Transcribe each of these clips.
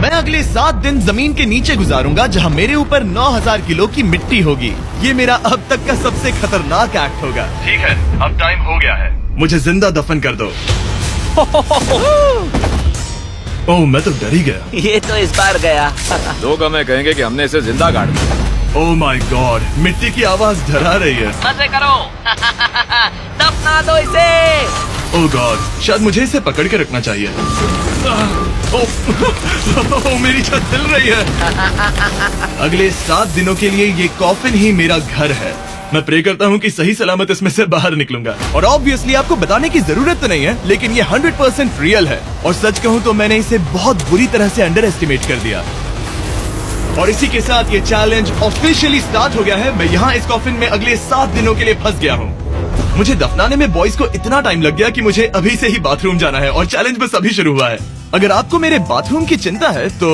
मैं अगले 7 दिन जमीन के नीचे गुजारूंगा जहां मेरे ऊपर 9000 किलो की मिट्टी होगी। ये मेरा अब तक का सबसे खतरनाक एक्ट होगा। ठीक है, अब टाइम हो गया है, मुझे जिंदा दफन कर दो। ओह, मैं तो डर ही गया। ये तो इस बार गया। लोग हमें कहेंगे कि हमने इसे जिंदा गाड़ दिया। ओह माय गॉड, मिट्टी की आवाज डरा रही है। मजे करो। दफना दो इसे। ओह गॉड, शायद मुझे इसे पकड़ के रखना चाहिए। ओह, मेरी छत हिल रही है। अगले 7 दिनों के लिए ये कॉफिन ही मेरा घर है। मैं प्रे करता हूँ कि सही सलामत इसमें से बाहर निकलूंगा। और ऑब्वियसली आपको बताने की जरूरत तो नहीं है, लेकिन ये 100% रियल है। और सच कहूँ तो मैंने इसे बहुत बुरी तरह से अंडर एस्टिमेट कर दिया। और इसी के साथ ये चैलेंज ऑफिशियली स्टार्ट हो गया है। मैं यहाँ इस कॉफिन में अगले 7 दिनों के लिए फंस गया हूँ। मुझे दफनाने में बॉयज को इतना टाइम लग गया कि मुझे अभी से ही बाथरूम जाना है और चैलेंज बस अभी शुरू हुआ है। अगर आपको मेरे बाथरूम की चिंता है तो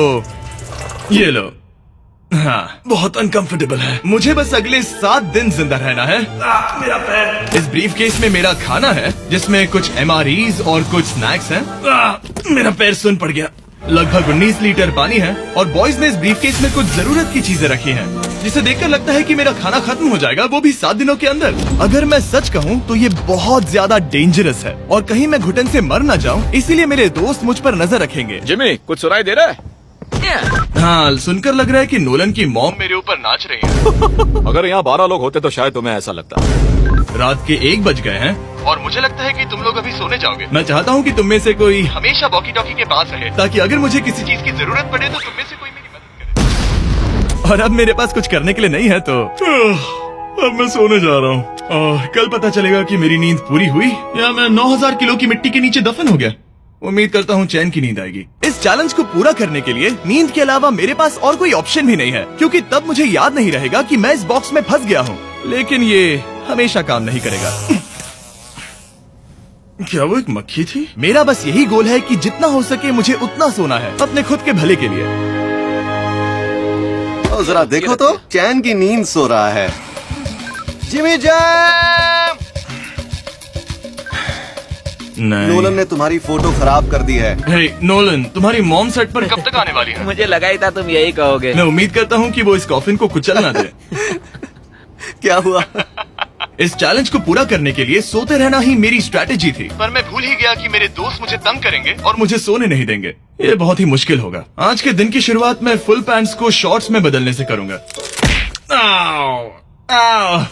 ये लो। हाँ, बहुत अनकंफर्टेबल है। मुझे बस अगले 7 दिन जिंदा रहना है। मेरा पैर। इस ब्रीफ केस में मेरा खाना है, जिसमें कुछ MREs और कुछ स्नैक्स हैं। मेरा पैर सुन पड़ गया। लगभग 19 लीटर पानी है और बॉयज ने इस ब्रीफ केस में कुछ जरूरत की चीजें रखी हैं, जिसे देखकर लगता है कि मेरा खाना खत्म हो जाएगा, वो भी 7 दिनों के अंदर। अगर मैं सच कहूँ तो ये बहुत ज्यादा डेंजरस है और कहीं मैं घुटन से मर न जाऊँ, इसीलिए मेरे दोस्त मुझ पर नजर रखेंगे। जिमी, कुछ सुनाई दे रहा है? हाँ, सुनकर लग रहा है कि नोलन की मॉम मेरे ऊपर नाच रही है। अगर यहाँ 12 लोग होते तो शायद तुम्हें ऐसा लगता। रात के 1 बज गए हैं और मुझे लगता है कि तुम लोग अभी सोने जाओगे। मैं चाहता हूँ कि तुम में से कोई हमेशा वॉकी टॉकी के पास रहे, ताकि अगर मुझे किसी चीज की जरूरत पड़े तो तुम में से कोई मेरी मदद करे। और अब मेरे पास कुछ करने के लिए नहीं है तो अब मैं सोने जा रहा हूँ। और कल पता चलेगा कि मेरी नींद पूरी हुई या मैं 9000 किलो की मिट्टी के नीचे दफन हो गया। उम्मीद करता हूँ चैन की नींद आएगी। इस चैलेंज को पूरा करने के लिए नींद के अलावा मेरे पास और कोई ऑप्शन भी नहीं है, क्योंकि तब मुझे याद नहीं रहेगा कि मैं इस बॉक्स में फंस गया हूँ। लेकिन ये हमेशा काम नहीं करेगा। क्या वो एक मक्खी थी? मेरा बस यही गोल है कि जितना हो सके मुझे उतना सोना है, अपने खुद के भले के लिए। जरा देखो तो, चैन की नींद सो रहा है। Jimmy jam! नहीं। नोलन ने तुम्हारी फोटो खराब कर दी है। हे नोलन, तुम्हारी मॉम सेट पर कब तक आने वाली है? मुझे लगा ही था तुम यही कहोगे। मैं उम्मीद करता हूँ कि वो इस कॉफिन को कुचल ना दे। क्या हुआ? इस चैलेंज को पूरा करने के लिए सोते रहना ही मेरी स्ट्रैटेजी थी, पर मैं भूल ही गया कि मेरे दोस्त मुझे तंग करेंगे और मुझे सोने नहीं देंगे। ये बहुत ही मुश्किल होगा। आज के दिन की शुरुआत मैं फुल पैंट्स को शॉर्ट्स में बदलने से करूंगा। आओ, आओ।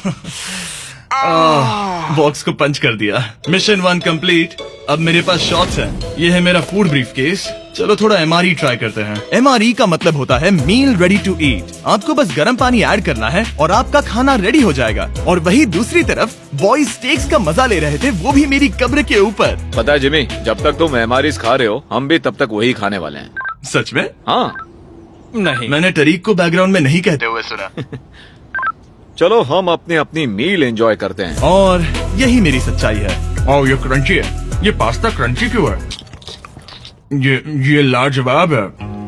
बॉक्स को पंच कर दिया। Mission 1 complete. अब मेरे पास शॉर्ट्स हैं। ये है मेरा फूड ब्रीफ केस। चलो थोड़ा MRE ट्राई करते हैं। MRE का मतलब होता है मील रेडी टू ईट। आपको बस गर्म पानी ऐड करना है और आपका खाना रेडी हो जाएगा। और वही दूसरी तरफ बॉयज स्टेक्स का मजा ले रहे थे, वो भी मेरी कब्र के ऊपर। पता है जिमी, जब तक तुम MREs खा रहे हो, हम भी तब तक वही खाने वाले हैं। सच में? हाँ। नहीं, मैंने टरीक को बैकग्राउंड में नहीं कहते हुए सुना। चलो हम अपनी अपनी मील एंजॉय करते हैं। और यही मेरी सच्चाई है। ओह, ये क्रंची है। ये पास्ता क्रंची क्यों है? ये लाजवाब है।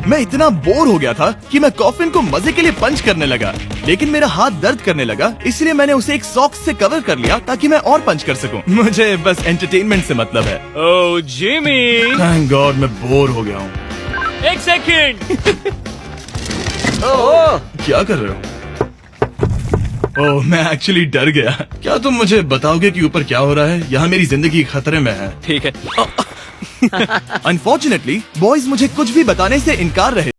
मैं इतना बोर हो गया था कि मैं कॉफिन को मजे के लिए पंच करने लगा, लेकिन मेरा हाथ दर्द करने लगा, इसलिए मैंने उसे एक सॉक्स से कवर कर लिया ताकि मैं और पंच कर सकूं। मुझे बस एंटरटेनमेंट से मतलब है। ओह जिमी, थैंक गॉड मैं बोर हो गया हूँ। 1 सेकंड। क्या कर रहे हो? ओह, मैं एक्चुअली डर गया। क्या तुम मुझे बताओगे कि ऊपर क्या हो रहा है? यहाँ मेरी जिंदगी खतरे में है। ठीक है। अनफॉर्चुनेटली बॉयज मुझे कुछ भी बताने से इनकार रहे।